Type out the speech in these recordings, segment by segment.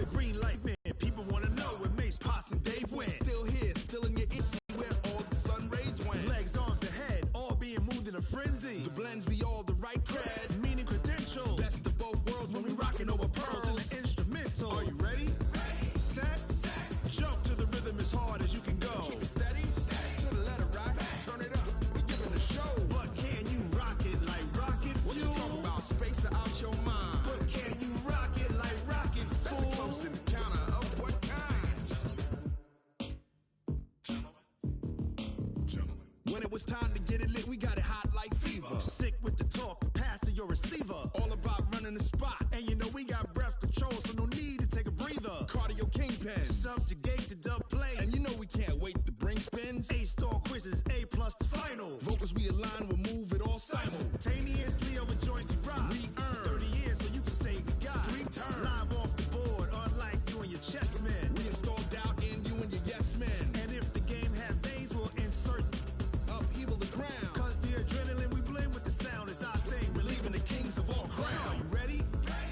the green light man. People want to know where Mace, Potts, and Dave went. Still here, still in your ear, where all the sun rays went. Legs, arms, and head, all being moved in a frenzy. The blends be all the right cred, meaning credentials. Best of both worlds when we rockin' over pearls in the instrumental. Are you ready? Set, jump to the rhythm as hard as you can go. Keep it steady, to the letter rock, turn it up. We giving a show. But can you rock it like rocket fuel? What you talking about? Space or out your mind? But can you rock it like rockets, fool? That's a close encounter of what kind? Gentlemen. When it was time to get it lit, we got it hot like fever. Sick with the talk, passing your receiver. All about running the spot. And you know we got breath control, so no need to take a breather. Cardio kingpin, subjugate the dub play. And you know we can't wait to bring spins. A-star quizzes, A+ the final. Vocals we align, we'll move it all simultaneously over joints we rock. We earn 30 years, so you can say we got 3 turns. Live off the board, unlike you and your chess men. We install doubt in you and your yes men. And if the game had veins, we'll insert upheaval the ground. Cause the adrenaline we blend with the sound is our thing, relieving the kings of all crowns. So are you ready?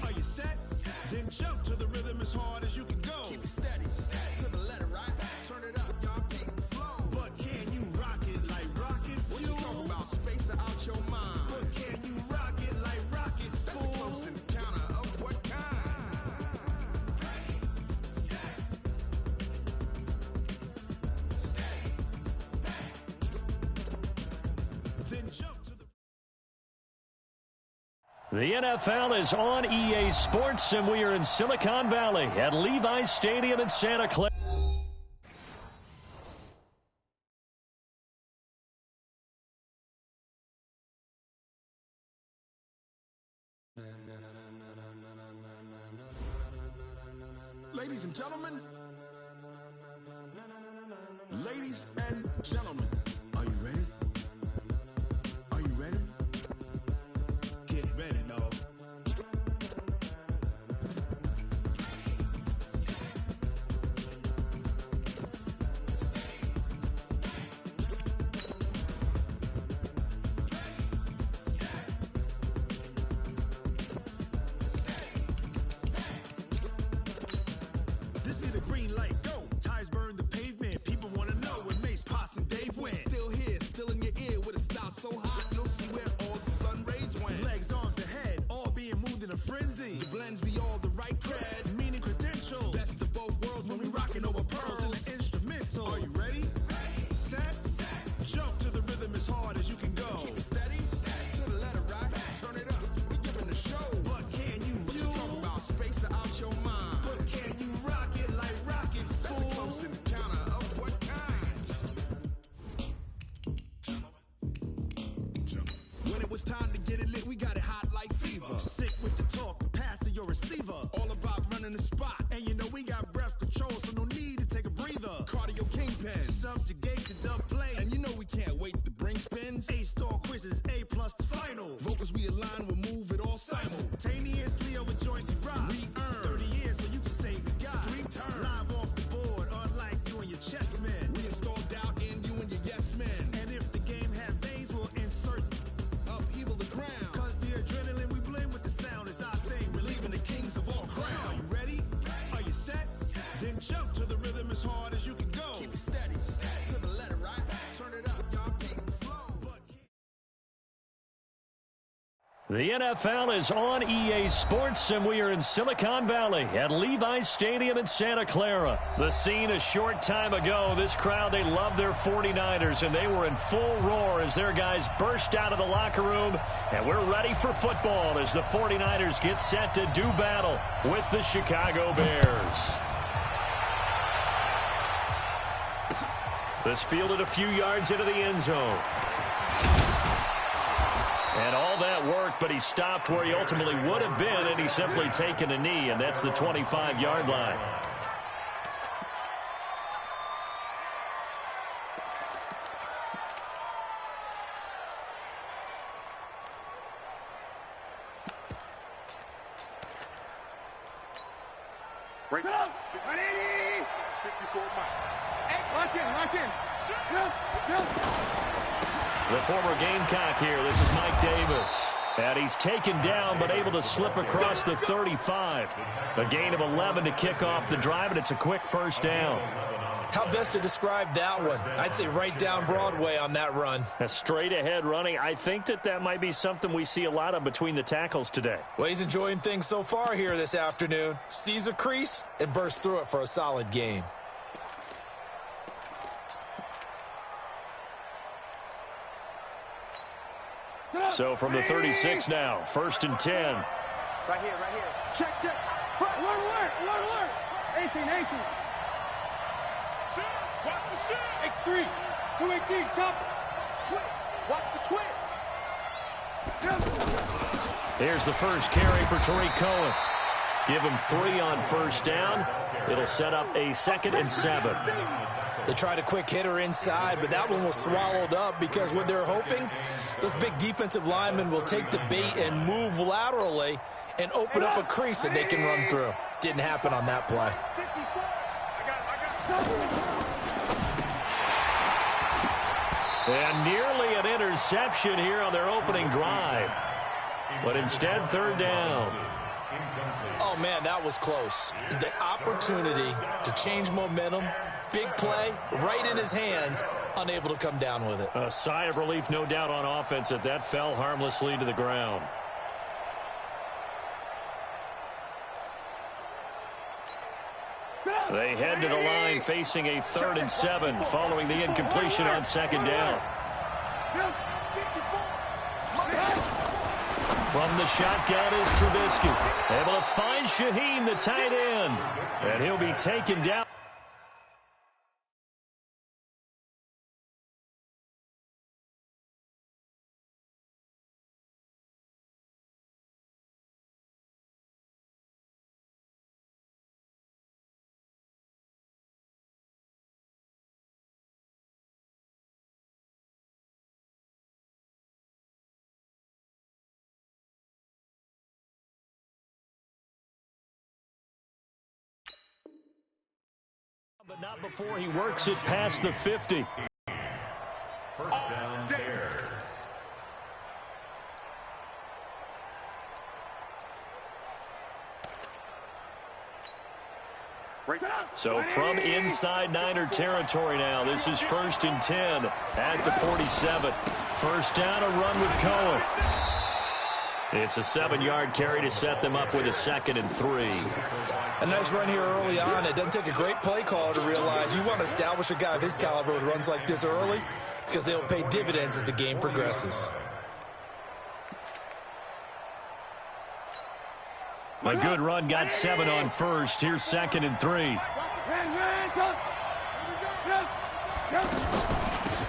Are you set? Then jump to the rhythm as hard as you can go. Keep it steady, to the letter right. Turn it up, y'all keep the flow. But can you rock it like rocket fuel? What you talking about? Space or out your mind? But can you rock it like rockets, fool? That's a close encounter of what kind? Ready, set, stay, back. Then jump to the... The NFL is on EA Sports, and we are in Silicon Valley at Levi's Stadium in Santa Clara. Ladies and gentlemen, ladies and gentlemen, are you ready? Are you ready? Get ready, dog. This be the green light, go. Tires burn the pavement. People want to know where Mace, Potts, and Dave went. Still here, still in your ear with a style so hot, you'll see where all the sun rays went. Legs, arms, and head, all being moved in a frenzy. The blends be all the right cred, meaning credentials. Best of both worlds when we rockin' over pearls in the instrumental. Are you ready? Set, jump to the rhythm as hard as you can go. Keep it steady, to the letter right. Turn it up, we giving a show. But can you what you talking about? Space or out your mind? But can you rock it like rockets, fool? That's a close encounter of what kind? When it was time to get it lit, we got it hot like fever. Sick with the talk, passing your receiver. All about running the spot. And you know we got breath control, so no need to take a breather. Cardio kingpin, subjugate the dub play. And you know we can't wait to bring spins. A-star quizzes, A+ the final. Vocals we align, we'll move it all simultaneously over joints we rock. We earn 30 years, so you can say we got 3 turns. Live off the board, unlike you and your chess men. We install doubt in you and your yes men. And if the game had veins, we'll insert upheaval the ground. Cause the adrenaline we blend with the sound is our thing, relieving the kings of all crowns. So are you ready? Are you set? Then jump to the rhythm as hard as you can go. Keep it steady, to the letter right. Turn it up, y'all keep the flow. The NFL is on EA Sports, and we are in Silicon Valley at Levi's Stadium in Santa Clara. The scene a short time ago, this crowd, they love their 49ers, and they were in full roar as their guys burst out of the locker room. And we're ready for football as the 49ers get set to do battle with the Chicago Bears. This fielded a few yards into the end zone. And all that worked, but he stopped where he ultimately would have been, and he's simply taken a knee, and that's the 25-yard line. Break it up. 54 miles. Lock in. The former Gamecock here. This is Mike Davis. And he's taken down, but able to slip across the 35. A gain of 11 to kick off the drive, and it's a quick first down. How best to describe that one? I'd say right down Broadway on that run. A straight-ahead running. I think that might be something we see a lot of between the tackles today. Well, he's enjoying things so far here this afternoon. Sees a crease and bursts through it for a solid gain. So from the 36 now, 1st and 10. Right here. Check. Front. Alert. 18. Watch the shit. X3. 218. Chopper. Watch the twist. Here's the first carry for Tariq Cohen. Give him 3 on first down. It'll set up a 2nd and 7. They tried a quick hitter inside, but that one was swallowed up because what they're hoping, those big defensive linemen will take the bait and move laterally and open up a crease that they can run through. Didn't happen on that play. And nearly an interception here on their opening drive. But instead, 3rd down. Oh, man, that was close. The opportunity to change momentum, big play, right in his hands, unable to come down with it. A sigh of relief, no doubt, on offense that fell harmlessly to the ground. They head to the line facing a 3rd and 7 following the incompletion on 2nd down. From the shotgun is Trubisky. Able to find Shaheen, the tight end. And he'll be taken down. But not before he works it past the 50. First down, Bears. So from inside Niner territory now, this is 1st and 10 at the 47. First down, a run with Cohen. It's a 7-yard carry to set them up with a 2nd and 3. A nice run here early on. It doesn't take a great play caller to realize you want to establish a guy of his caliber with runs like this early because they'll pay dividends as the game progresses. A good run, got 7 on first. Here's 2nd and 3.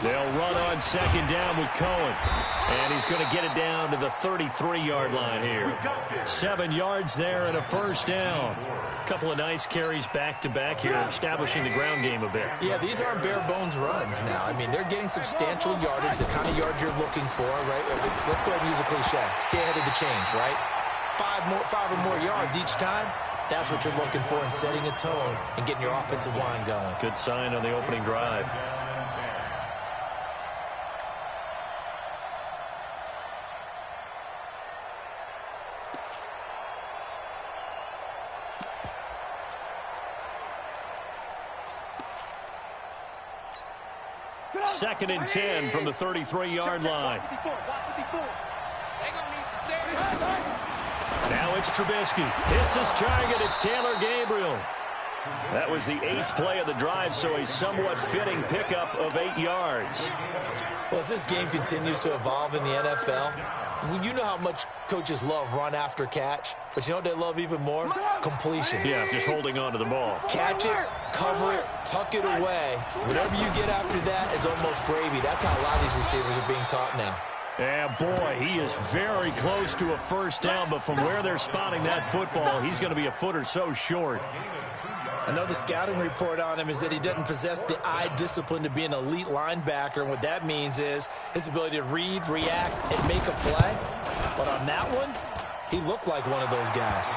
They'll run on 2nd down with Cohen. And he's going to get it down to the 33-yard line here. 7 yards there and a first down. A couple of nice carries back-to-back here, establishing the ground game a bit. Yeah, these aren't bare-bones runs now. I mean, they're getting substantial yardage, the kind of yards you're looking for, right? Let's go ahead and use a cliche. Stay ahead of the change, right? 5 or more yards each time. That's what you're looking for in setting a tone and getting your offensive line going. Good sign on the opening drive. Second and 10 from the 33-yard line. Now it's Trubisky. Hits his target. It's Taylor Gabriel. That was the 8th play of the drive, so a somewhat fitting pickup of 8 yards. Well, as this game continues to evolve in the NFL, you know how much coaches love run after catch, but you know what they love even more? Completion. Yeah, just holding on to the ball. Catch it, cover it, tuck it away. Whatever you get after that is almost gravy. That's how a lot of these receivers are being taught now. Yeah, boy, he is very close to a first down, but from where they're spotting that football, he's going to be a foot or so short. I know the scouting report on him is that he doesn't possess the eye discipline to be an elite linebacker, and what that means is his ability to read, react, and make a play. But on that one, he looked like one of those guys.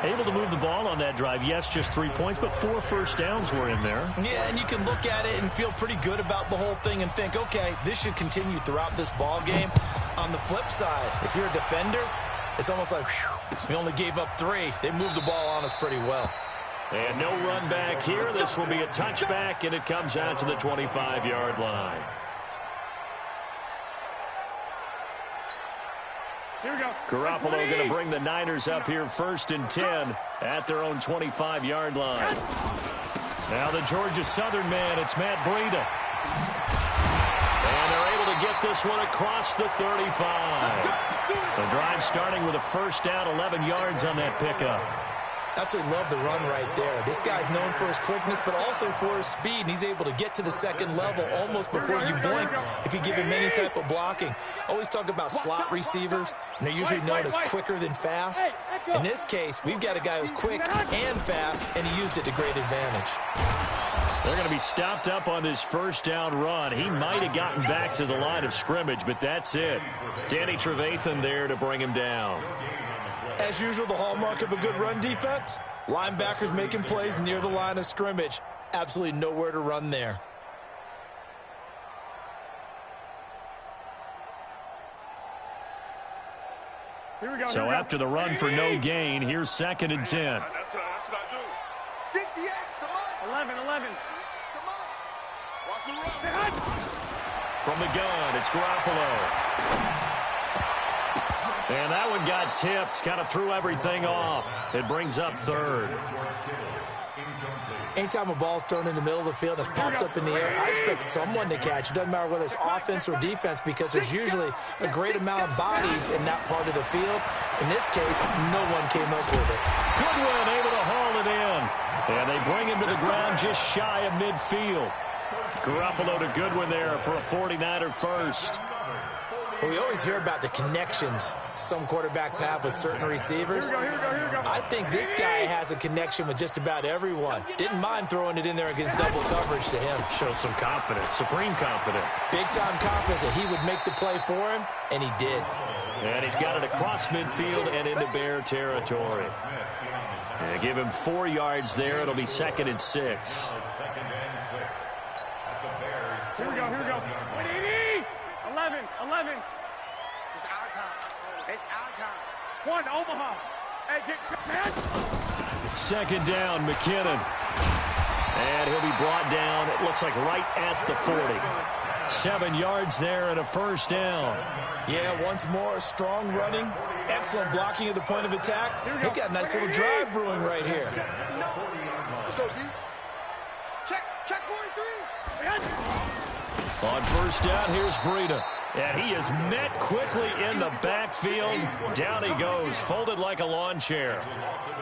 Able to move the ball on that drive. Yes, just 3 points, but 4 first downs were in there. Yeah, and you can look at it and feel pretty good about the whole thing and think, okay, this should continue throughout this ball game. On the flip side, if you're a defender, it's almost like, whew, we only gave up 3. They moved the ball on us pretty well. And no run back here. This will be a touchback, and it comes out to the 25-yard line. Here we go. Garoppolo going to bring the Niners up here 1st and 10 at their own 25-yard line. Now the Georgia Southern man, it's Matt Breida. And they're able to get this one across the 35. The drive starting with a first down, 11 yards on that pickup. Absolutely love the run right there. This guy's known for his quickness, but also for his speed. And he's able to get to the second level almost before you blink if you give him any type of blocking. Always talk about slot receivers, and they're usually known as quicker than fast. In this case, we've got a guy who's quick and fast, and he used it to great advantage. They're going to be stopped up on this first down run. He might have gotten back to the line of scrimmage, but that's it. Danny Trevathan there to bring him down. As usual, the hallmark of a good run defense, linebackers making plays near the line of scrimmage. Absolutely nowhere to run there. Here we go. So after the run for no gain, here's 2nd and 10. That's what I do. 50X, come on. 11. Come on. Watch the run. From the gun, it's Garoppolo. And that one got tipped, kind of threw everything off. It brings up 3rd. Anytime a ball's thrown in the middle of the field that's popped up in the air, I expect someone to catch. It doesn't matter whether it's offense or defense because there's usually a great amount of bodies in that part of the field. In this case, no one came up with it. Goodwin able to haul it in. And they bring him to the ground just shy of midfield. Garoppolo to Goodwin there for a 49er first. Well, we always hear about the connections some quarterbacks have with certain receivers. Here we go. I think this guy has a connection with just about everyone. Didn't mind throwing it in there against double coverage to him. Shows some confidence, supreme confidence. Big-time confidence that he would make the play for him, and he did. And he's got it across midfield and into Bear territory. And give him 4 yards there. It'll be 2nd and 6. Here we go. 180. 11. It's our time. 1, Omaha. Hey, get man. 2nd down, McKinnon. And he'll be brought down, it looks like right at the 40. 7 yards there and a first down. Yeah, once more, strong running, excellent blocking at the point of attack. They've got a nice little drive brewing right here. Let's go, D. Check 43. On first down, here's Breida. And he is met quickly in the backfield. Down he goes, folded like a lawn chair.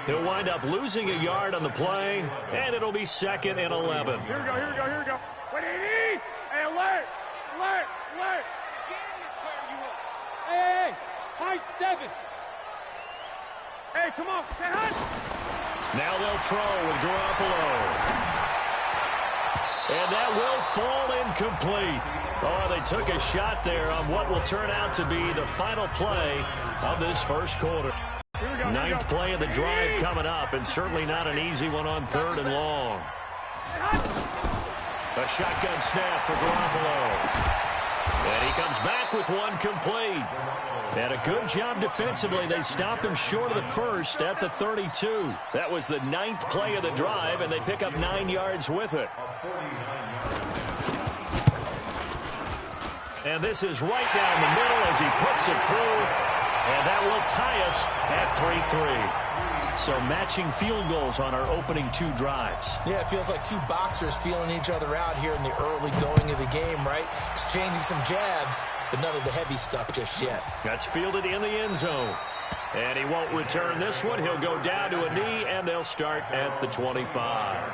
He'll wind up losing a yard on the play, and it'll be 2nd and 11. Here we go. 180. Hey, alert. Hey, high 7. Hey, come on. Now they'll throw with Garoppolo. And that will fall incomplete. Oh, they took a shot there on what will turn out to be the final play of this first quarter. 9th play of the drive coming up, and certainly not an easy one on 3rd and long. A shotgun snap for Garoppolo. And he comes back with one complete. And a good job defensively. They stop him short of the first at the 32. That was the 9th play of the drive, and they pick up 9 yards with it. And this is right down the middle as he puts it through. And that will tie us at 3-3. So matching field goals on our opening 2 drives. Yeah, it feels like 2 boxers feeling each other out here in the early going of the game, right? Exchanging some jabs, but none of the heavy stuff just yet. That's fielded in the end zone. And he won't return this one. He'll go down to a knee, and they'll start at the 25.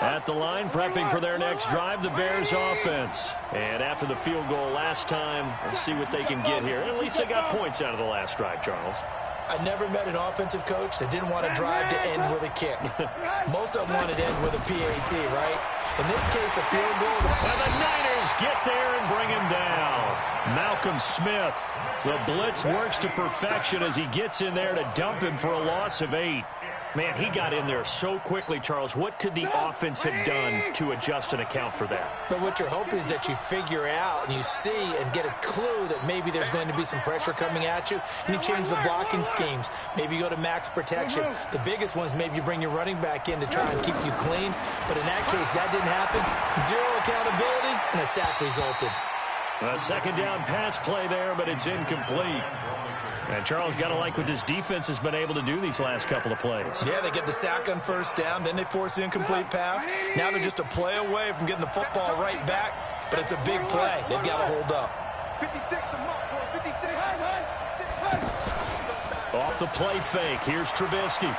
At the line, prepping for their next drive, the Bears offense. And after the field goal last time, let's see what they can get here. At least they got points out of the last drive, Charles. I never met an offensive coach that didn't want to drive to end with a kick. Most of them wanted to end with a PAT, right? In this case, a field goal. And the Niners Bears get there and bring him down. Malcolm Smith. The blitz works to perfection as he gets in there to dump him for a loss of 8. Man, he got in there so quickly, Charles. What could the offense have done to adjust and account for that? But what you're hoping is that you figure out and you see and get a clue that maybe there's going to be some pressure coming at you, and you change the blocking schemes. Maybe you go to max protection. The biggest one is maybe you bring your running back in to try and keep you clean. But in that case, that didn't happen. 0 accountability, and a sack resulted. A second down pass play there, but it's incomplete. And Charles, got to like what this defense has been able to do these last couple of plays. Yeah, they get the sack on first down, then they force the incomplete pass. Now they're just a play away from getting the football right back, but it's a big play. They've got to hold up. 56 to mark, 56. Off the play fake, here's Trubisky.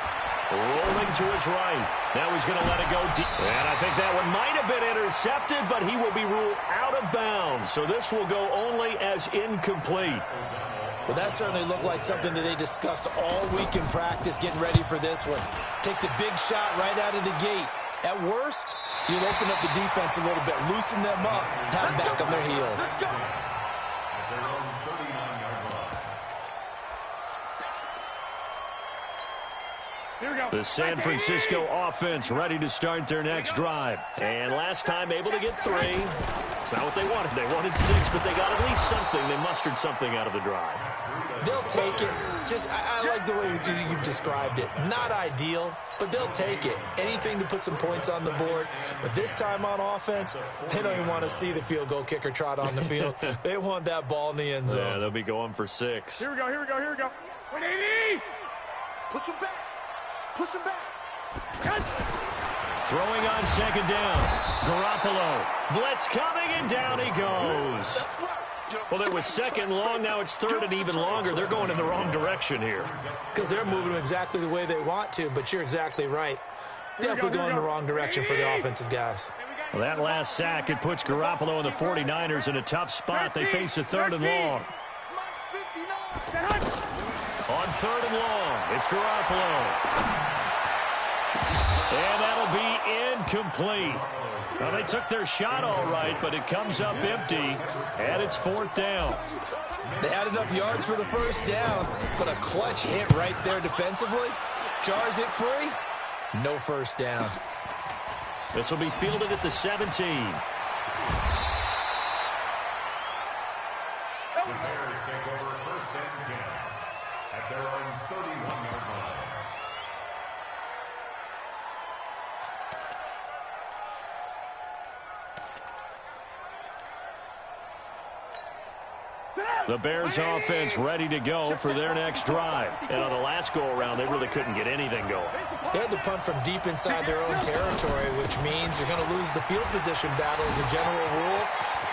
Rolling to his right. Now he's going to let it go deep. And I think that one might have been intercepted, but he will be ruled out of bounds. So this will go only as incomplete. Well, that certainly looked like something that they discussed all week in practice, getting ready for this one. Take the big shot right out of the gate. At worst, you'll open up the defense a little bit, loosen them up, have them back on their heels. The San Francisco offense ready to start their next drive. And last time able to get 3. It's not what they wanted. They wanted 6, but they got at least something. They mustered something out of the drive. They'll take it. I like the way you've described it. Not ideal, but they'll take it. Anything to put some points on the board. But this time on offense, they don't even want to see the field goal kicker trot on the field. They want that ball in the end zone. Yeah, they'll be going for 6. Here we go. 180. Push him back. Push him back. Throwing on second down. Garoppolo. Blitz coming, and down he goes. Well, it was second long. Now it's third and even longer. They're going in the wrong direction here. Because they're moving exactly the way they want to, but you're exactly right. Definitely going in the wrong direction for the offensive guys. Well, that last sack, it puts Garoppolo and the 49ers in a tough spot. They face a third and long. On third and long, it's Garoppolo. And that'll be incomplete. Well, they took their shot all right, but it comes up empty, and it's 4th down. They had enough yards for the first down, but a clutch hit right there defensively. Jars it free, no first down. This will be fielded at the 17. The Bears take over 1st and 10 at their own 31-yard line. The Bears offense ready to go for their next drive. And on the last go-around, they really couldn't get anything going. They had to punt from deep inside their own territory, which means you're going to lose the field position battle as a general rule.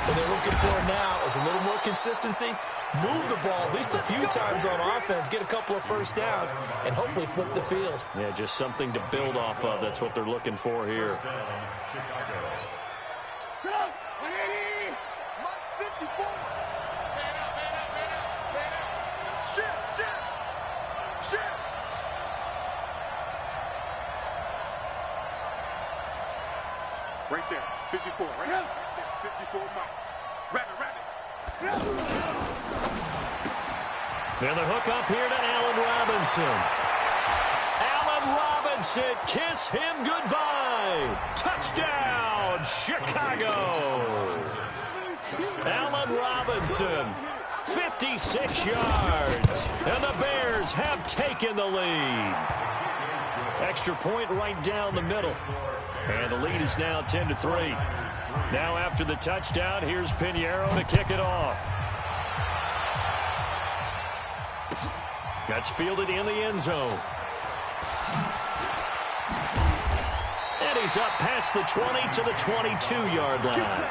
What they're looking for now is a little more consistency, move the ball at least a few times on offense, get a couple of first downs, and hopefully flip the field. Yeah, just something to build off of. That's what they're looking for here. Right there, 54, right there, 54 mark. Rabbit. And the hook up here to Allen Robinson. Allen Robinson, kiss him goodbye. Touchdown, Chicago. Allen Robinson, 56 yards. And the Bears have taken the lead. Extra point right down the middle. And the lead is now 10-3. Now after the touchdown, here's Pinheiro to kick it off. That's fielded in the end zone. And he's up past the 20 to the 22-yard line.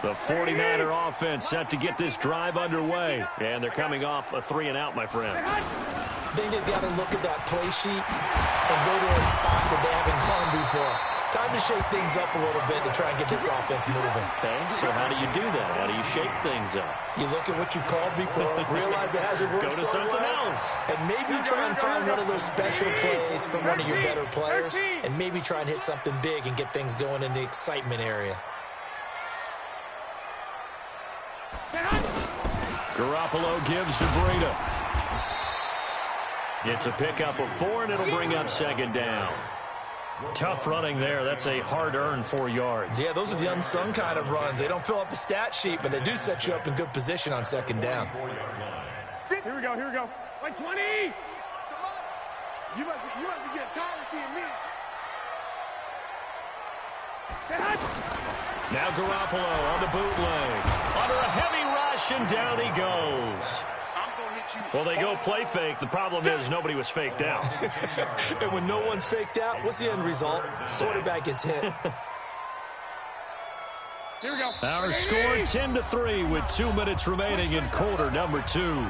The 49er offense set to get this drive underway. And they're coming off a 3-and-out, my friend. I think they've got to look at that play sheet and go to a spot that they haven't gone before. Time to shake things up a little bit to try and get this offense moving. Okay, so how do you do that? How do you shake things up? You look at what you've called before, realize it hasn't worked Go to something else. and maybe try and find one of those special plays from one of your better players, and maybe try and hit something big and get things going in the excitement area. Garoppolo gives to Breida. It's a pickup of 4, and it'll bring up second down. Tough running there. That's a hard-earned 4 yards. Yeah, those are the unsung kind of runs. They don't fill up the stat sheet, but they do set you up in good position on second down. Here we go, here we go. 120! You must be getting tired of seeing me. Now Garoppolo on the bootleg. Under a heavy rush, and down he goes. I'm going to hit you. Well, they go play fake. The problem is nobody was faked out. And when no one's faked out, what's the end result? Quarterback gets hit. Here we go. Our score 10-3 with 2 minutes remaining in quarter number 2.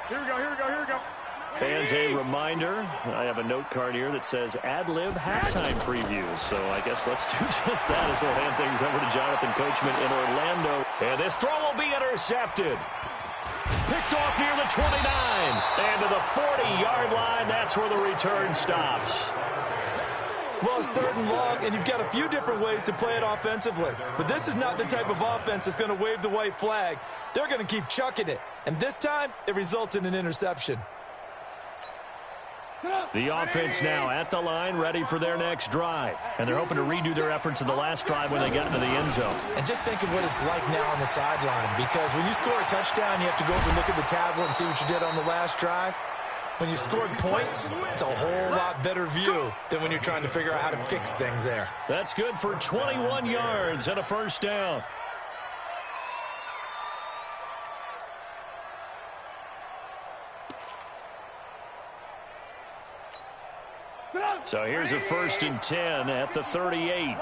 Here we go, here we go, here we go. Fans, a reminder, I have a note card here that says ad-lib halftime previews. So I guess let's do just that as we'll hand things over to Jonathan Coachman in Orlando. And this throw will be intercepted. Picked off near the 29. And to the 40-yard line, that's where the return stops. Well, it's 3rd and long, and you've got a few different ways to play it offensively. But this is not the type of offense that's going to wave the white flag. They're going to keep chucking it. And this time, it results in an interception. The offense now at the line, ready for their next drive. And they're hoping to redo their efforts in the last drive when they got into the end zone. And just think of what it's like now on the sideline, because when you score a touchdown, you have to go over and look at the tablet and see what you did on the last drive. When you scored points, it's a whole lot better view than when you're trying to figure out how to fix things there. That's good for 21 yards and a first down. So here's a 1st and 10 at the 38.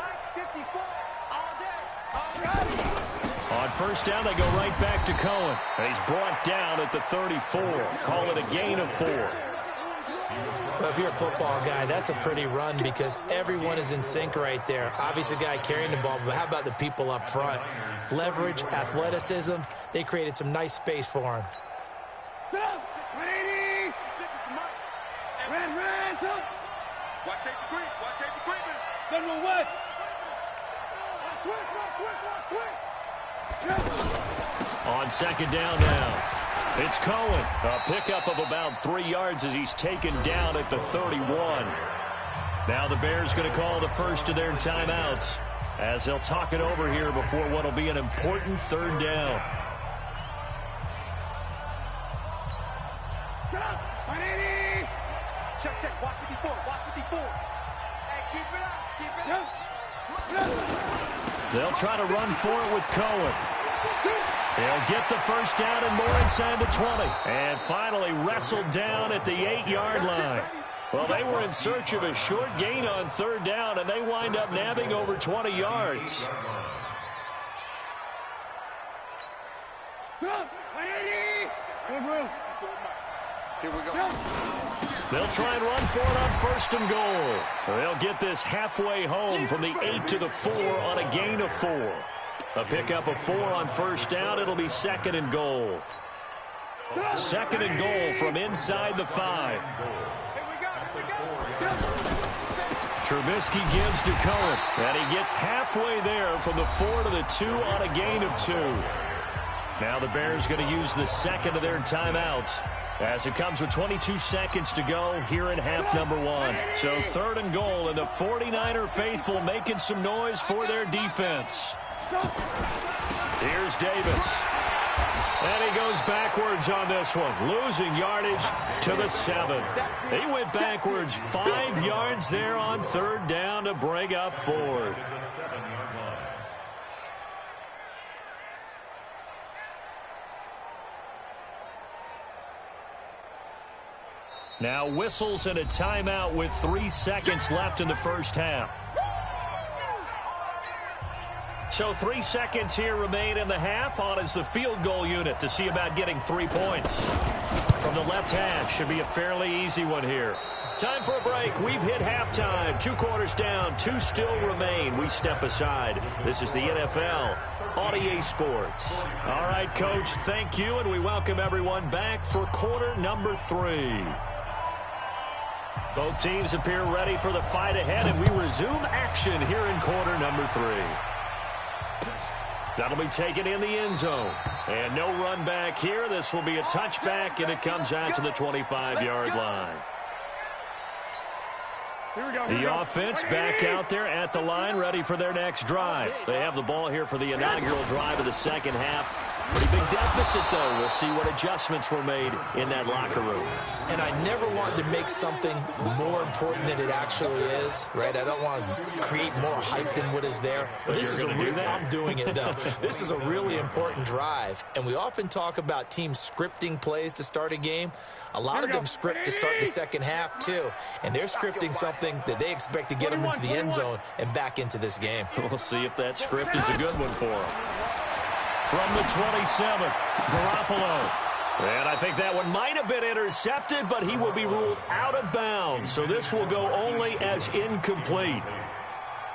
On first down, they go right back to Cohen. And he's brought down at the 34. Call it a gain of 4. Well, if you're a football guy, that's a pretty run because everyone is in sync right there. Obviously, the guy carrying the ball, but how about the people up front? Leverage, athleticism, they created some nice space for him. 180! Ran, go! Watch safety creep. Watch safety creeping. General West! Switch. On second down now, it's Cohen. A pickup of about 3 yards as he's taken down at the 31. Now the Bears going to call the first of their timeouts as they'll talk it over here before what will be an important 3rd down. 180! Check. Watch 54. Watch 54. Hey, keep it up. Keep it up. They'll try to run for it with Cohen. They'll get the first down and more inside the 20. And finally wrestled down at the 8-yard line. Well, they were in search of a short gain on 3rd down, and they wind up nabbing over 20 yards. 180! Here we go. They'll try and run for it on 1st and goal. They'll get this halfway home from the 8 to the 4 on a gain of 4. A pickup of 4 on first down. It'll be 2nd and goal. 2nd and goal from inside the 5. Trubisky gives to Cohen, and he gets halfway there from the 4 to the 2 on a gain of 2. Now the Bears going to use the 2nd of their timeouts as it comes with 22 seconds to go here in half number 1. So 3rd and goal, and the 49er faithful making some noise for their defense. Here's Davis. And he goes backwards on this one, losing yardage to the 7. He went backwards 5 yards there on 3rd down to bring up 4th. Now whistles and a timeout with 3 seconds left in the first half. So 3 seconds here remain in the half. On is the field goal unit to see about getting 3 points. From the left hash, should be a fairly easy one here. Time for a break. We've hit halftime. 2 quarters down. 2 still remain. We step aside. This is the NFL on EA Sports. All right, Coach, thank you, and we welcome everyone back for quarter number 3. Both teams appear ready for the fight ahead, and we resume action here in quarter number 3. That'll be taken in the end zone. And no run back here. This will be a touchback, and it comes out to the 25-yard line. The offense back out there at the line, ready for their next drive. They have the ball here for the inaugural drive of the second half. Pretty big deficit, though. We'll see what adjustments were made in that locker room. And I never wanted to make something more important than it actually is, right? I don't want to create more hype than what is there. But this is I'm doing it, though. This is a really important drive. And we often talk about teams scripting plays to start a game. A lot of them script to start the second half, too. And they're scripting something that they expect to get them into the end zone and back into this game. We'll see if that script is a good one for them. From the 27, Garoppolo. And I think that one might have been intercepted, but he will be ruled out of bounds. So this will go only as incomplete.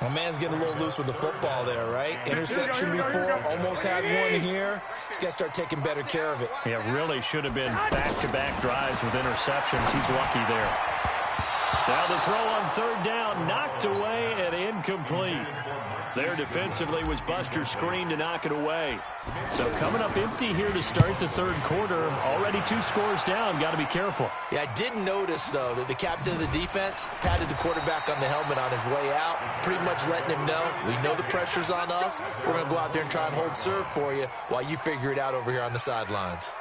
My man's getting a little loose with the football there, right? Interception before, almost had one here. He's got to start taking better care of it. Yeah, really should have been back-to-back drives with interceptions. He's lucky there. Now the throw on third down, knocked away and incomplete. There defensively was Buster's screen to knock it away. So coming up empty here to start the third quarter. Already 2 scores down. Got to be careful. Yeah, I did notice, though, that the captain of the defense patted the quarterback on the helmet on his way out, pretty much letting him know, we know the pressure's on us. We're going to go out there and try and hold serve for you while you figure it out over here on the sidelines.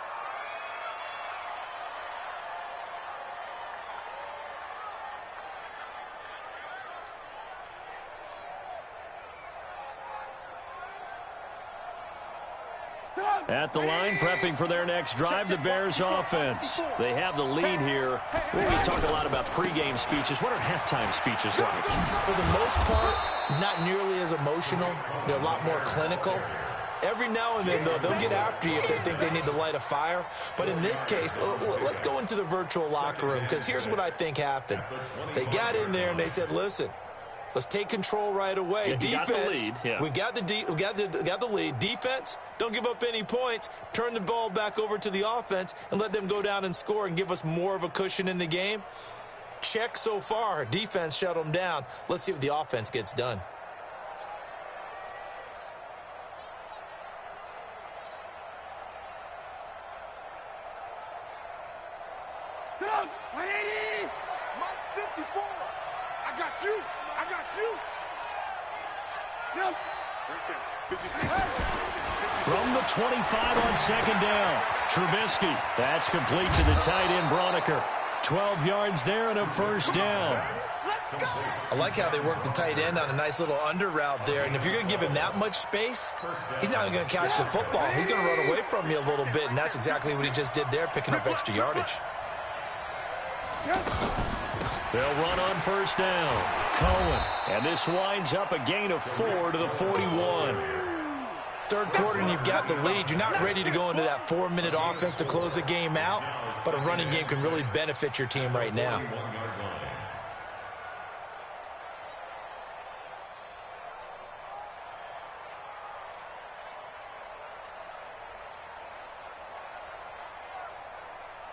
At the line, prepping for their next drive, the Bears offense. They have the lead here. We talk a lot about pregame speeches. What are halftime speeches like? For the most part, not nearly as emotional. They're a lot more clinical. Every now and then, though, they'll get after you if they think they need to light a fire. But in this case, let's go into the virtual locker room, because here's what I think happened. They got in there and they said, listen, let's take control right away. Yeah, defense, we've got the lead. Defense, don't give up any points. Turn the ball back over to the offense and let them go down and score and give us more of a cushion in the game. Check so far. Defense shut them down. Let's see what the offense gets done. Get up! 180! Mike 54! I got you! I got you! Yep. From the 25 on second down, Trubisky. That's complete to the tight end, Broniker. 12 yards there and a first down. Let's go! I like how they work the tight end on a nice little under route there. And if you're going to give him that much space, he's not going to catch the football. He's going to run away from you a little bit, and that's exactly what he just did there, picking up extra yardage. They'll run on first down. Cohen. And this winds up a gain of 4 to the 41. Third quarter and you've got the lead. You're not ready to go into that 4-minute offense to close the game out, but a running game can really benefit your team right now.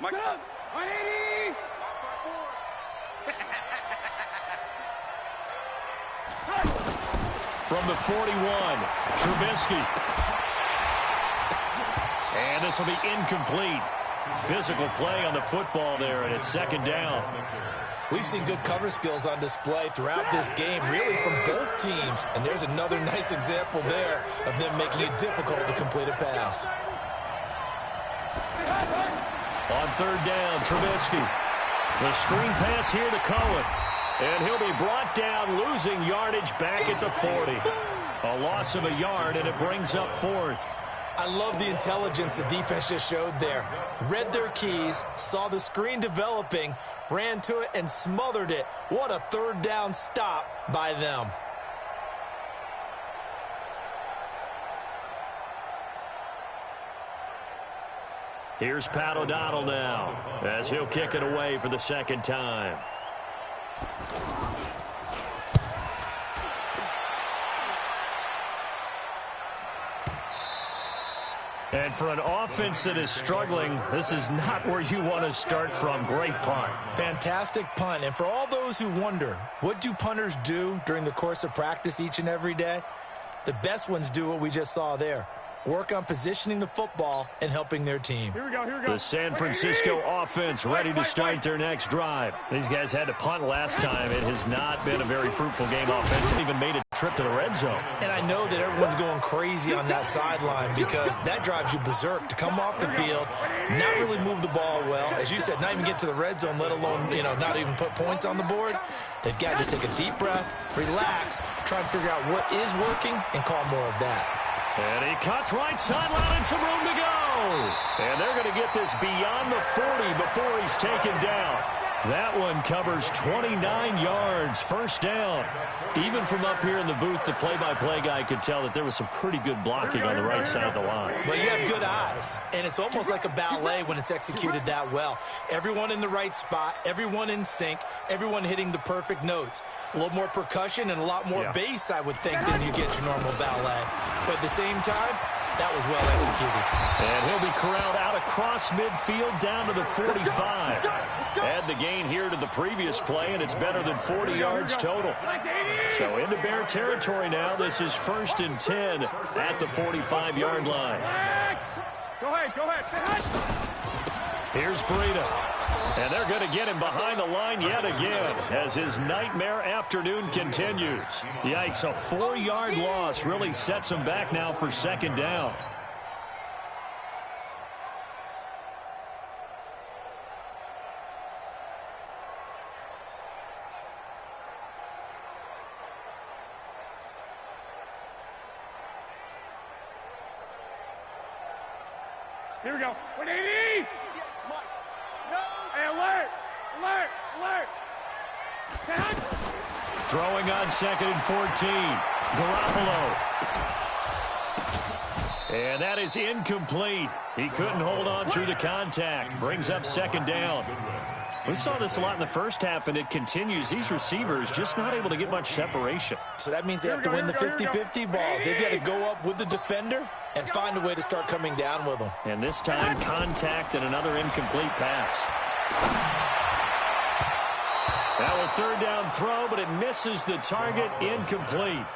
Mike up! 180! From the 41, Trubisky. And this will be incomplete. Physical play on the football there, and it's second down. We've seen good cover skills on display throughout this game, really from both teams. And there's another nice example there of them making it difficult to complete a pass. On third down, Trubisky. The screen pass here to Cohen. And he'll be brought down, losing yardage back at the 40. A loss of a yard, and it brings up fourth. I love the intelligence the defense just showed there. Read their keys, saw the screen developing, ran to it, and smothered it. What a third down stop by them. Here's Pat O'Donnell now as he'll kick it away for the second time. And for an offense that is struggling, this is not where you want to start from. Great punt. Fantastic punt. And for all those who wonder, what do punters do during the course of practice each and every day? The best ones do what we just saw there. Work on positioning the football and helping their team. Here we go. The San Francisco offense ready to start their next drive. These guys had to punt last time. It has not been a very fruitful game offensively. Even made a trip to the red zone. And I know that everyone's going crazy on that sideline because that drives you berserk to come off the field, not really move the ball well. As you said, not even get to the red zone, let alone, not even put points on the board. They've got to just take a deep breath, relax, try and figure out what is working, and call more of that. And he cuts right sideline and some room to go. And they're going to get this beyond the 40 before he's taken down. That one covers 29 yards, first down. Even from up here in the booth, the play-by-play guy could tell that there was some pretty good blocking on the right side of the line. Well, you have good eyes, and it's almost like a ballet when it's executed that well. Everyone in the right spot, everyone in sync, everyone hitting the perfect notes. A little more percussion and a lot more bass, I would think, than you get your normal ballet. But at the same time, that was well executed. And he'll be corralled out across midfield down to the 45. Add the gain here to the previous play, and it's better than 40 yards total. So into Bear territory now. This is 1st and 10 at the 45-yard line. Go ahead. Here's Breida. And they're going to get him behind the line yet again as his nightmare afternoon continues. Yikes, a 4-yard loss really sets him back now for second down. Here we go. 180! Hey, alert! Throwing on 2nd and 14. Garoppolo. And that is incomplete. He couldn't hold on through the contact. Brings up second down. We saw this a lot in the first half, and it continues. These receivers just not able to get much separation. So that means they have to win the 50-50 balls. They've got to go up with the defender and find a way to start coming down with them. And this time, contact and another incomplete pass. Now a third down throw, but it misses the target, incomplete.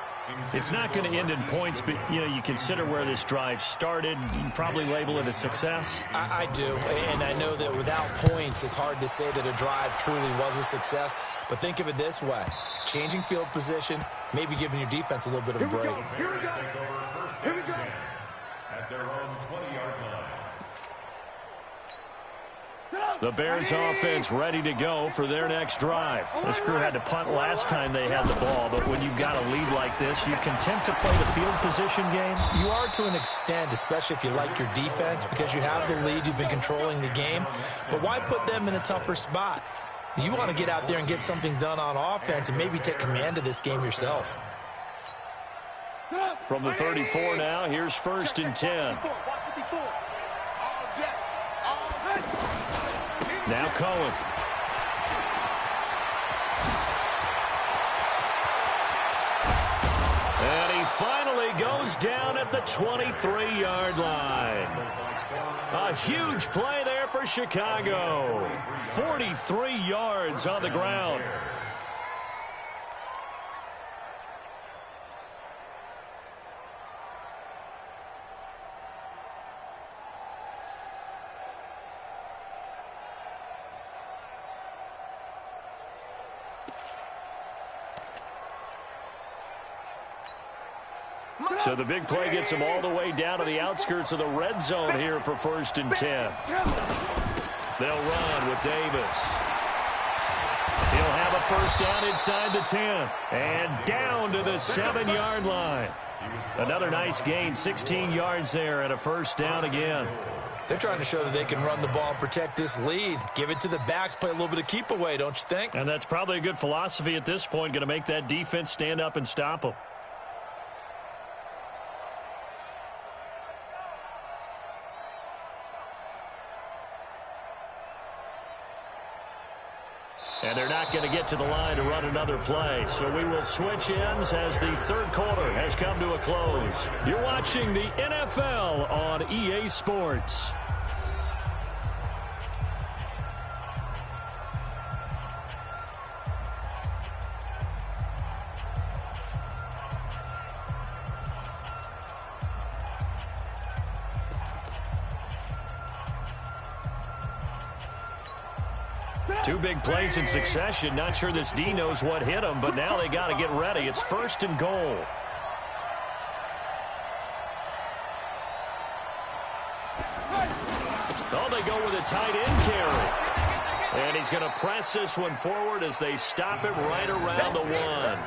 It's not going to end in points, but, you consider where this drive started. You probably label it a success. I do, and I know that without points, it's hard to say that a drive truly was a success. But think of it this way. Changing field position, maybe giving your defense a little bit of a break. Here we go. At their own 20-yard line. The Bears offense ready to go for their next drive. This crew had to punt last time they had the ball, but when you've got a lead like this, you content to play the field position game? You are to an extent, especially if you like your defense, because you have the lead, you've been controlling the game. But why put them in a tougher spot? You want to get out there and get something done on offense and maybe take command of this game yourself. From the 34 now, here's 1st and 10. Now Cohen. And he finally goes down at the 23-yard line. A huge play there for Chicago. 43 yards on the ground. So the big play gets him all the way down to the outskirts of the red zone here for 1st and 10. They'll run with Davis. He'll have a first down inside the 10. And down to the 7-yard line. Another nice gain, 16 yards there and a first down again. They're trying to show that they can run the ball and protect this lead. Give it to the backs, play a little bit of keep away, don't you think? And that's probably a good philosophy at this point, going to make that defense stand up and stop them. to the line to run another play. So we will switch ends as the third quarter has come to a close. You're watching the NFL on EA Sports. Two big plays in succession. Not sure this D knows what hit him, but now they got to get ready. It's 1st and goal. Oh, they go with a tight end carry. And he's going to press this one forward as they stop it right around the 1.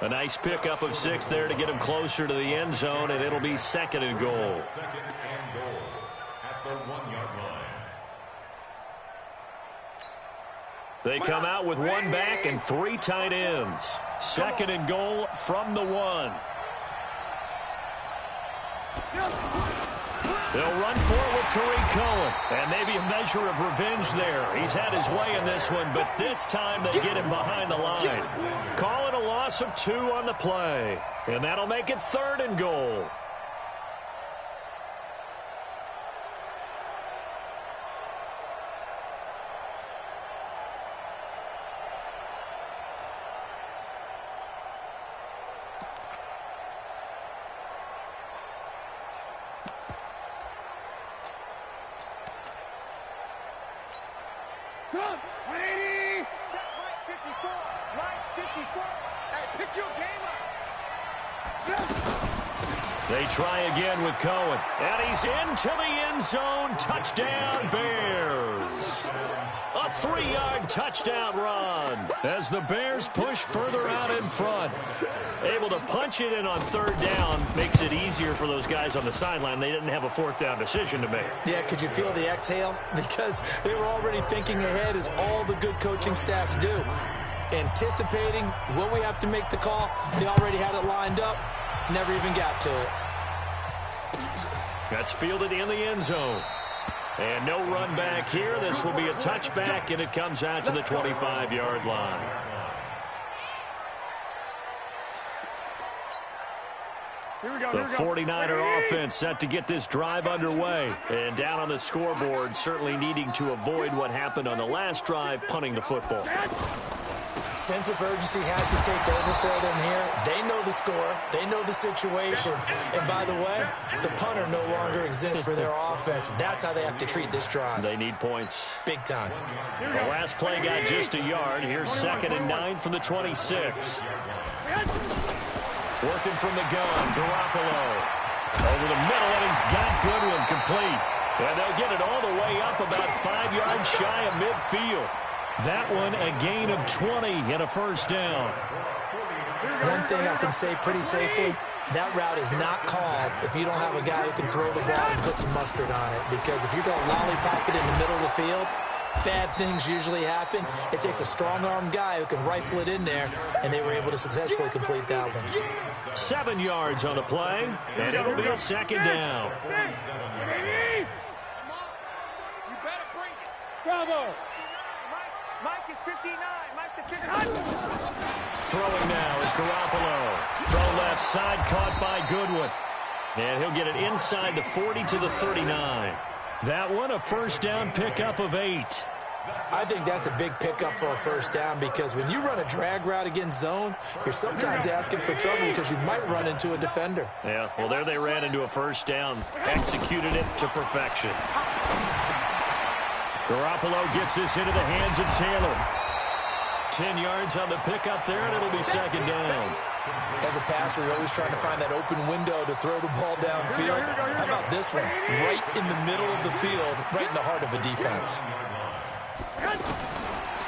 A nice pickup of 6 there to get him closer to the end zone, and it'll be 2nd and goal. 2nd and goal at the 1-yard line. They come out with 1 back and 3 tight ends. 2nd and goal from the 1. They'll run for it with Tariq Cohen. And maybe a measure of revenge there. He's had his way in this one, but this time they get him behind the line. Call it a loss of 2 on the play. And that'll make it 3rd and goal. Come, 180! Check right 54, right 54. Hey, pick your game up. They try again with Cohen. And he's into the end zone. Touchdown, Bears. A 3-yard touchdown run as the Bears push further out in front. Able to punch it in on 3rd down makes it easier for those guys on the sideline. They didn't have a 4th down decision to make. Yeah, could you feel the exhale? Because they were already thinking ahead, as all the good coaching staffs do. Anticipating, will we have to make the call? They already had it lined up. Never even got to it. That's fielded in the end zone. And no run back here. This will be a touchback, and it comes out to the 25-yard line. The 49er offense set to get this drive underway. And down on the scoreboard, certainly needing to avoid what happened on the last drive, punting the football. Sense of urgency has to take over for them here. They know the score. They know the situation. And by the way, the punter no longer exists for their offense. That's how they have to treat this drive. They need points. Big time. The last play got just a yard. Here's 2nd and 9 from the 26. Working from the gun, Garoppolo. Over the middle, and he's got Goodwin complete. And they'll get it all the way up about 5 yards shy of midfield. That one a gain of 20 and a 1st down. One thing I can say pretty safely, that route is not called if you don't have a guy who can throw the ball and put some mustard on it. Because if you're going to lollipop it in the middle of the field, bad things usually happen. It takes a strong-armed guy who can rifle it in there, and they were able to successfully complete that one. 7 yards on the play, and it'll be a 2nd down. You better bring it. Bravo! Mike is 59. Mike the 59. Throwing now is Garoppolo. Throw left side, caught by Goodwin. And he'll get it inside the 40 to the 39. That one, a 1st down pickup of 8. I think that's a big pickup for a 1st down, because when you run a drag route against zone, you're sometimes asking for trouble because you might run into a defender. Yeah, well, there they ran into a 1st down. Executed it to perfection. Garoppolo gets this into the hands of Taylor. 10 yards on the pickup there, and it'll be 2nd down. As a passer, you're always trying to find that open window to throw the ball downfield. How about this one? Right in the middle of the field, right in the heart of a defense.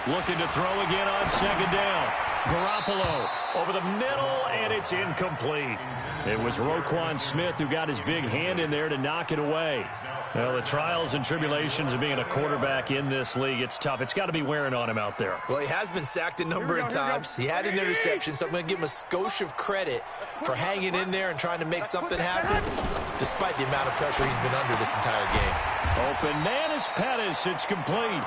Looking to throw again on 2nd down. Garoppolo over the middle, and it's incomplete. It was Roquan Smith who got his big hand in there to knock it away. Well, the trials and tribulations of being a quarterback in this league, it's tough. It's got to be wearing on him out there. Well, he has been sacked a number of times. He had an interception, so I'm going to give him a skosh of credit for hanging in there and trying to make something happen, despite the amount of pressure he's been under this entire game. Open man is Pettis. It's complete.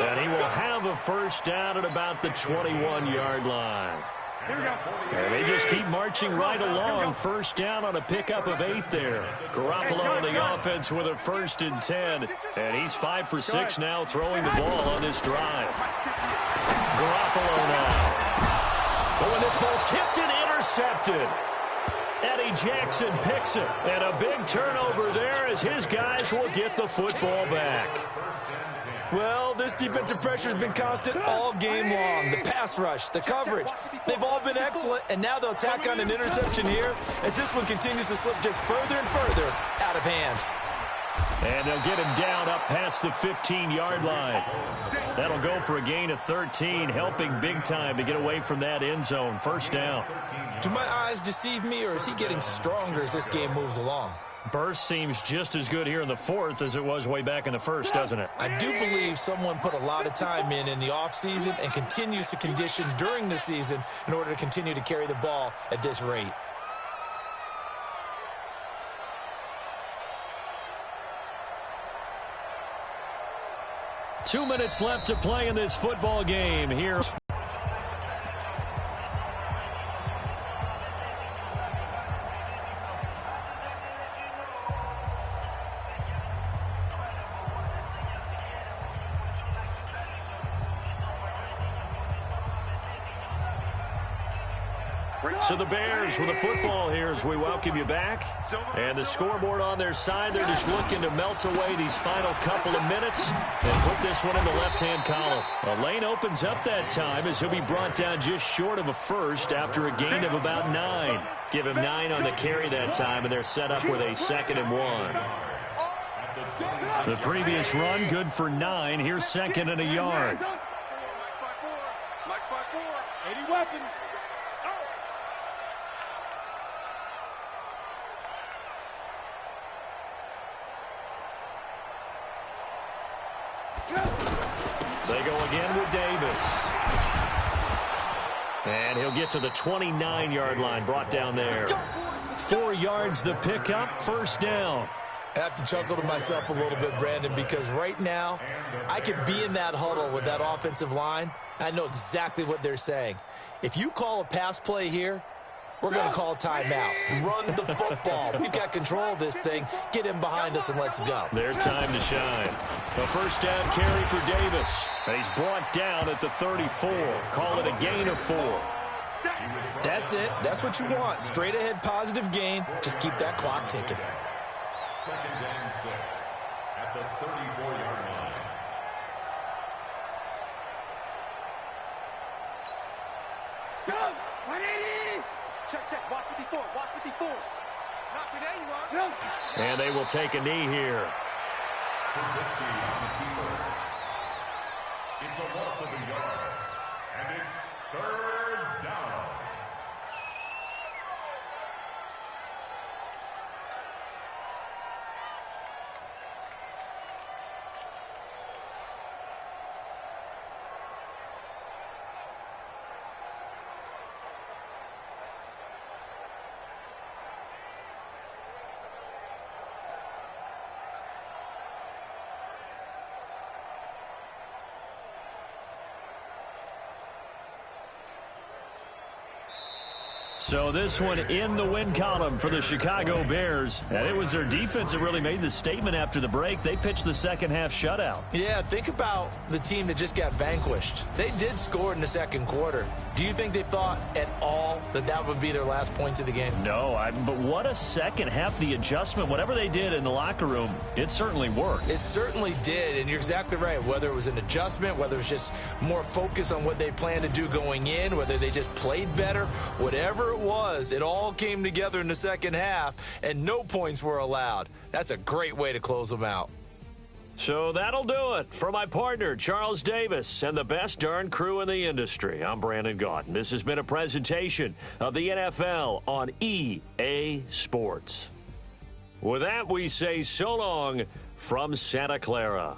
And he will have a first down at about the 21-yard line. And they just keep marching right along. First down on a pickup of 8 there. Garoppolo on the offense with a 1st and 10. And he's 5 for 6 now throwing the ball on this drive. Garoppolo now. Oh, and this ball's tipped and intercepted. Eddie Jackson picks it. And a big turnover there as his guys will get the football back. Well, this defensive pressure has been constant all game long. The pass rush, the coverage, they've all been excellent, and now they'll tack on an interception here as this one continues to slip just further and further out of hand. And they'll get him down up past the 15-yard line. That'll go for a gain of 13, helping big time to get away from that end zone. First down. Do my eyes deceive me, or is he getting stronger as this game moves along? Burst seems just as good here in the 4th as it was way back in the 1st, doesn't it? I do believe someone put a lot of time in the offseason and continues to condition during the season in order to continue to carry the ball at this rate. Two minutes left to play in this football game here. So the Bears with the football here as we welcome you back. And the scoreboard on their side, they're just looking to melt away these final couple of minutes and put this one in the left-hand column. A lane opens up that time as he'll be brought down just short of a first after a gain of about 9. Give him 9 on the carry that time, and they're set up with a 2nd and 1. The previous run, good for 9. Here's 2nd and a yard. 80 weapons. They go again with Davis. And he'll get to the 29-yard line, brought down there. 4 yards the pickup, first down. I have to chuckle to myself a little bit, Brandon, because right now I could be in that huddle with that offensive line. I know exactly what they're saying. If you call a pass play here, we're going to call timeout. Run the football. We've got control of this thing. Get him behind us and let's go. Their time to shine. A first down carry for Davis. And he's brought down at the 34. Call it a gain of 4. That's it. That's what you want. Straight ahead positive gain. Just keep that clock ticking. 2nd and 6 at the 34-yard line. Go! 180! Check. Watch 54. Watch 54. Not today, you are. No. And they will take a knee here. Trubisky on the keeper. It's a loss of a yard. And it's 3rd down. So this one in the win column for the Chicago Bears. And it was their defense that really made the statement after the break. They pitched the second half shutout. Yeah, think about the team that just got vanquished. They did score in the second quarter. Do you think they thought at all that that would be their last points of the game? No, but what a second half. The adjustment, whatever they did in the locker room, it certainly worked. It certainly did, and you're exactly right. Whether it was an adjustment, whether it was just more focus on what they planned to do going in, whether they just played better, whatever it was, it all came together in the second half, and no points were allowed. That's a great way to close them out. So that'll do it for my partner, Charles Davis, and the best darn crew in the industry. I'm Brandon Gaudin. This has been a presentation of the NFL on EA Sports. With that, we say so long from Santa Clara.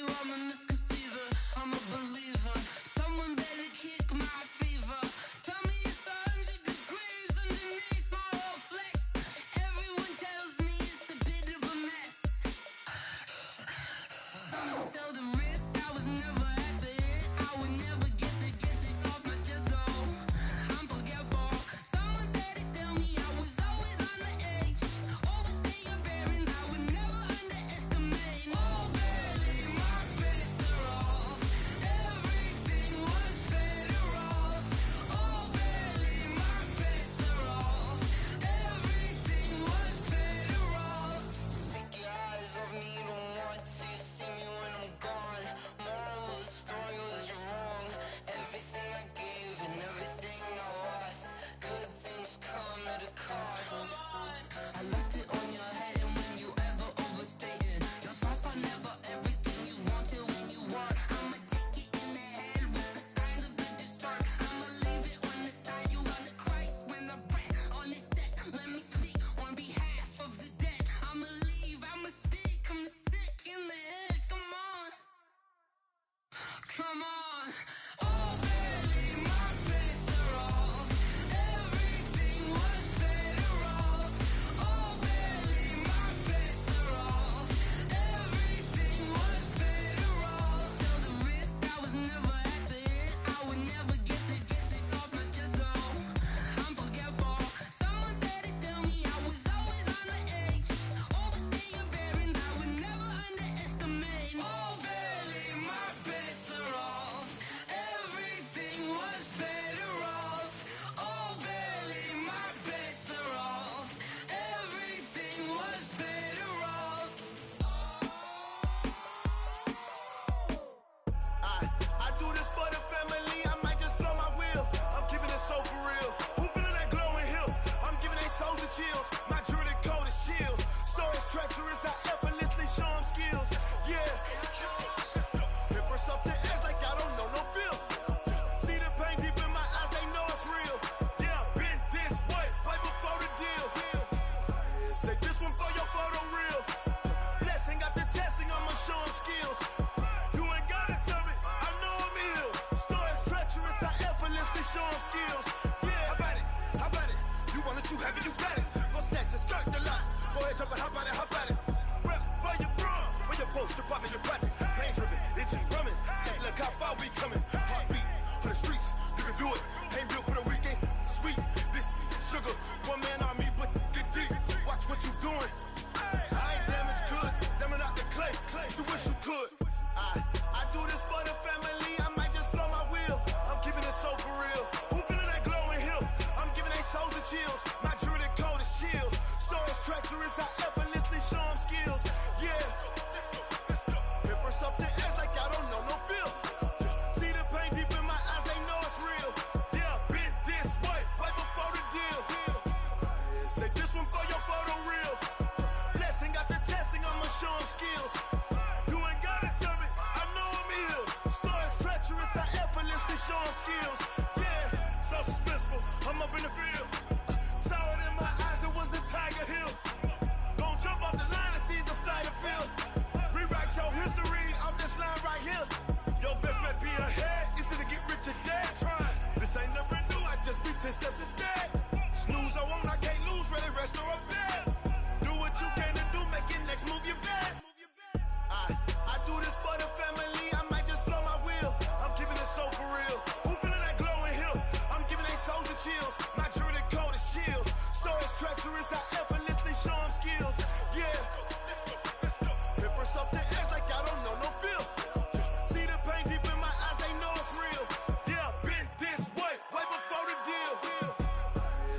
you, I'm a misconceiver. I'm a believer. Someone better kick my fever. Tell me it's 100 degrees underneath my whole flesh. Everyone tells me it's a bit of a mess. Someone tell the wrist I was never at the hit. I would never get the off my chest though. I'm forgetful. Someone better tell me I was always on the edge. Overstay your bearings, I would never underestimate. Oh, barely, my bets are off. Everything was better off. Oh, barely, my bets are off. Everything was better off. Take your eyes off me, don't want to see me when I'm gone. Moral of the story was you're wrong. Everything I gave and everything I lost. Good things come at a cost. I left it on your head, and when you ever overstay it, your thoughts are never everything you want till when you want. I'ma take it in the head with the signs of a distort. I'ma leave it on the side. You on the Christ when the breath on this set. Let me speak on behalf of the dead. I'ma leave, I'ma speak. I'm the sick in the head. Come on, come on. Oh, barely, my bets are off. Everything was better off. Oh, barely, my bets are off. Everything was better off. Tell the wrist I was never at the hit. I would never get the off my chest though. I'm forgetful. Someone better tell me I was always on the edge. Overstay your bearings, I would never underestimate. Oh, barely, my bets are off. Everything was better off. Oh, barely, my bets are off. Everything was better off. I do this for the family, I might just blow my wheel. I'm keeping it so for real. Who feeling that glowing hill? I'm giving they souls the chills. My jewelry code is chill. Stories treacherous, I effortlessly show them skills. Yeah. Paper stuff the edge like I don't know no feel. See the pain deep in my eyes, they know it's real. Yeah, been this way, right before the deal. Say this one for your photo real. Blessing after testing, I'ma show them skills. You ain't gotta tell me, I know I'm ill. Stories treacherous, I effortlessly show them skills. Yeah, how about it? How about it? You want it, you have it, you got it. Go snatch it, skirt the lot. Go ahead, jump it, how about it? How about it? Rep for your brum, for your post, your pop, and your projects. Pain driven, itching, drumming. Look how far we coming. Heartbeat on the streets, you can do it. Ain't built for the weekend. Sweet, this sugar, one man army, but get deep. Watch what you doing. I ain't damaged goods, damn it out the clay. You wish you could. I do this for the family, I might just blow my wheel. I'm keeping it so for real. Who feeling that glowing hill? I'm giving they souls the chills. My jewelry code is chill. Stories treacherous, I effortlessly show them skills. Yeah. Paper stuff the edge like I don't know no feel. See the pain deep in my eyes, they know it's real. Yeah, been this way, right before the deal. Say this one for your photo real. Blessing after testing, I'ma show them skills. You ain't gotta tell me, I know I'm ill. Stories treacherous, I effortlessly show them skills. Yeah, so suspenseful, I'm up in the field. Saw it in my eyes, it was the Tiger Hill. Gon' jump off the line and see the flight of field. Rewrite your history off this line right here. Your best bet be ahead, easy to get rich or dead. Trying, this ain't never new, I just be 10 steps instead. Snooze I won't, I can't lose, ready, rest or up bed. Do what you can to do, make it next move your best. I do this for the family, I might just blow my wheel. I'm keeping it so for real. Who feeling that glowing hill? I'm giving they souls the chills. My jewelry code is chill. Stories treacherous, I effortlessly show them skills. Yeah. Paper stuff the edge like I don't know no feel. See the pain deep in my eyes, they know it's real. Yeah, been this way, right before the deal.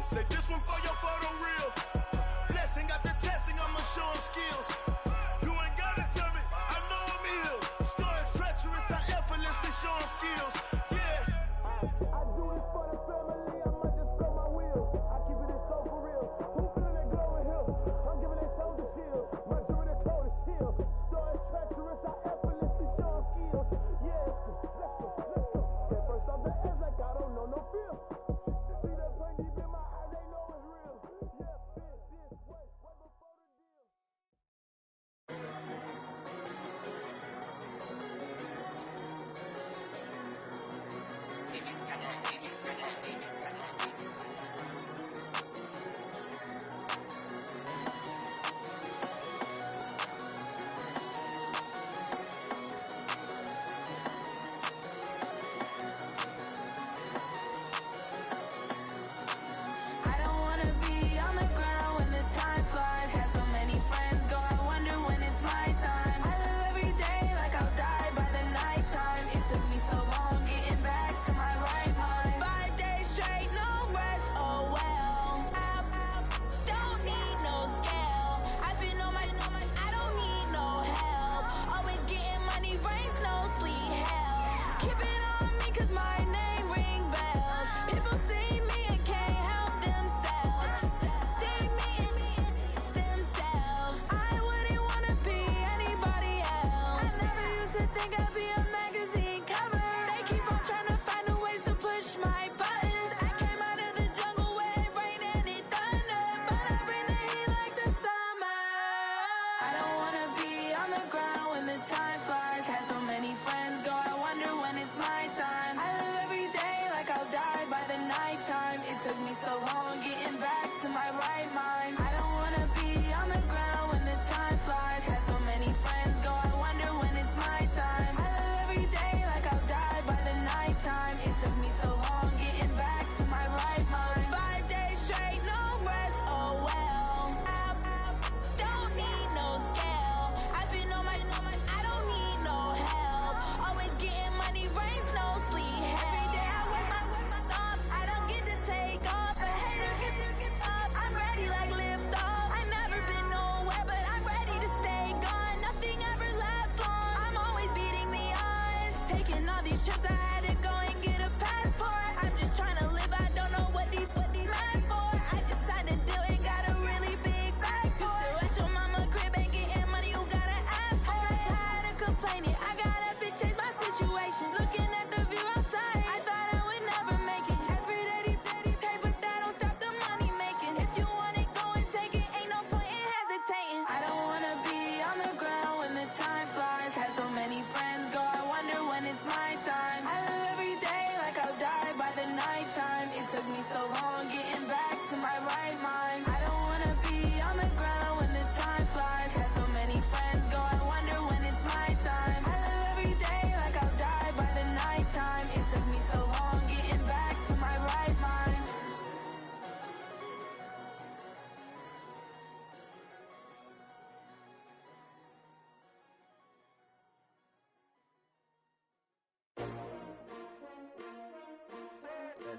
Say this one for your photo real. Blessing after testing, I'ma show them skills. You ain't gotta tell me, I know I'm ill. Stories treacherous, I effortlessly show them skills. Yeah. I do this for the family, I might just blow my wheel. I keep it so for real. Who feeling that glowing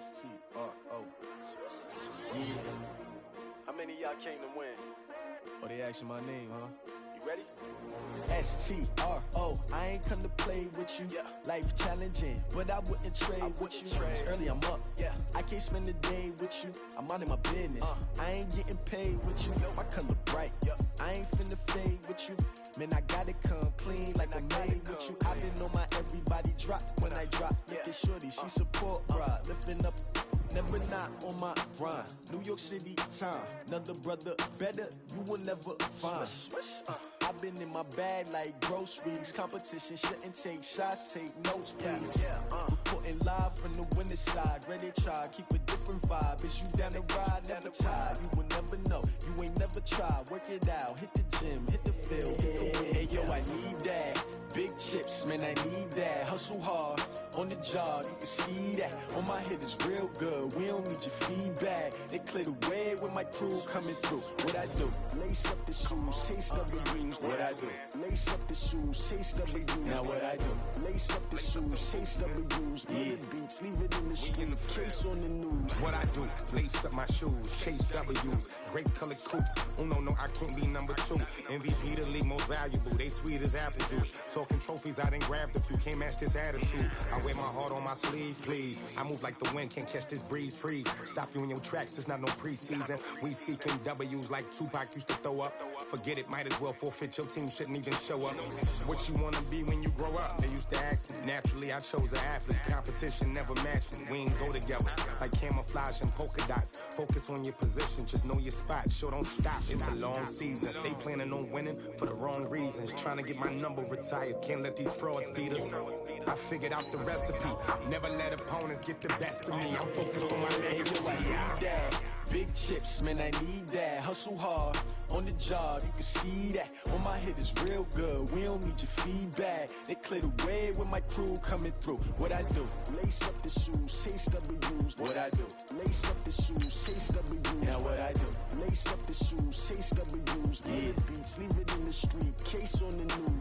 S-T-R-O. Yeah. How many of y'all came to win? Oh, they asking my name, huh? You ready? S-T-R-O. I ain't come to play with you. Yeah. Life challenging, but I wouldn't trade with you. It's early, I'm up. Yeah. I can't spend the day with you. I'm minding my business. I ain't getting paid with you. My color bright. I ain't finna fade with you. Man, I gotta come clean like I'm made with you. I've been on my everybody drop when I drop. Look at shorty, she support ride. Lifting up, never not on my grind. New York City time. Another brother better, you will never find. I've been in my bag like groceries. Competition shouldn't take shots, take notes, please. Reporting live from the winter side. Ready to try, keep a different vibe. Is you down the ride, never tired. You will never know, you ain't never tried. Work it out, hit the gym, hit the field, hit the wind. Hey yo, I need that. Big chips, man, I need that. Hustle hard, on the job, you can see that. On my head is real good, we don't need your feedback. They clear the way with my crew coming through. What I do? Lace up the shoes, chase W's. What I do? Lace up the shoes, chase W's. Now what I do? Lace up the shoes, chase W's. Yeah. Beats, leave it in the street, case on the news. What I do? Lace up my shoes, chase W's. Great colored coops. Oh no, I can't be number 2. MVP the league most valuable. They sweet as apple juice. Talking trophies, I didn't grab the few. Can't match this attitude. I wear my heart on my sleeve, please. I move like the wind, can't catch this breeze, freeze. Stop you in your tracks, there's not no preseason. We seeking W's like Tupac used to throw up. Forget it, might as well forfeit. Your team shouldn't even show up. What you wanna be when you grow up? They used to ask me. Naturally, I chose an athlete. Competition never matched me. We ain't go together like camouflage and polka dots. Focus on your position, just know your spot. Sure, don't stop. It's a long season. They planning on winning for the wrong reasons. Trying to get my number retired. Can't let these frauds beat us. I figured out the recipe. Never let opponents get the best of me. I'm focused on my legacy. I need that. Big chips, man, I need that. Hustle hard, on the job, you can see that. On my head is real good, we don't need your feedback. They clear the way with my crew coming through. What I do? Lace up the shoes, chase W's. What I do? Lace up the shoes, chase W's. Now what I do? Lace up the shoes, chase W's. Yeah. Beats, leave it in the street, case on the news.